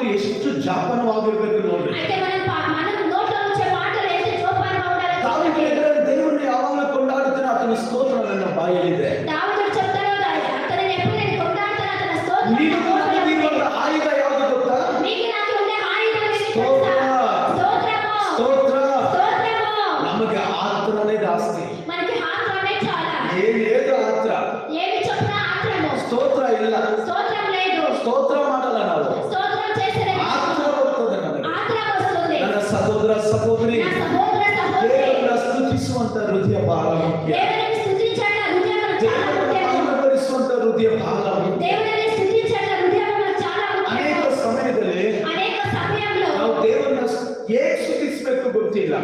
ಮಾತು ಎಷ್ಟು ಜಾಪನವಾಗಿರ್ಬೇಕು ನೋಡ್ರಿ. అయితే మన నోట్లో వచ్చే మాటలు ఎంత జోపానంగా ఉండాలో ದಾವೀದ ಹೇಳಿದ್ರೆ దేవుణ్ణి ಯಾವಾಗಲೂ ಕೊಂಡಾಡುತ್ತಾನೆ, ಆತನ ಸ್ತೋತ್ರ ನನ್ನ ಬಾಯಲ್ಲಿದೆ. దావీదు చెప్తాడు అతనిని ఎప్పుడు నేను కొండాడుతాను, అతని స్తోత్రం ನೀನು ನನಗಿರುವ ಆಯುಧ ಯಾವುದು ಗೊತ್ತಾ? నీకు నాకు ఉండే ఆయుధం ఏంటి తెలుసా? స్తోత్రము. స్తోత్రము. ನಮಗೆ ಆತ್ರನೇ ಜಾಸ್ತಿ. మనకి ఆత్రమే చాలా. ಏನೇದು ಆತ್ರ? ఏమి చెప్పినా ఆత్రము. ಸ್ತೋತ್ರ ಇಲ್ಲ. స్తోత్రం లేదు. ಸ್ತೋತ್ರ ಮಾಡಲ್ಲ ನಾವು. స్తోత్రం చేసేది ಆತ್ರ ಬರ್ತದೆ ನನಗೆ. ఆత్రం వస్తుంది. ನನ್ನ సహోదರ సహోదరి, నా సహోదర సహోదరి, ದೇವರನ್ನ ಸ್ತುತಿಸುವಂತ ಹೃದಯ ಬಹಳ ಮುಖ್ಯ. దేవుని స్తుతించడం హృదయం చాలా ముఖ్యం. ದೇವರನ್ನ ಬರಿಸುವಂತ ಹೃದಯ ಬಹಳ ಮುಖ್ಯ. దేవుని స్తుతించడం హృదయం చాలా ముఖ్యం. ಅನೇಕ ಸಮಯದಲ್ಲಿ అనేక సమయంలో ನಾವು ದೇವರನ್ನ ಹೇಗೆ ಸ್ತುತಿಸಬೇಕು ಗೊತ್ತಿಲ್ಲ.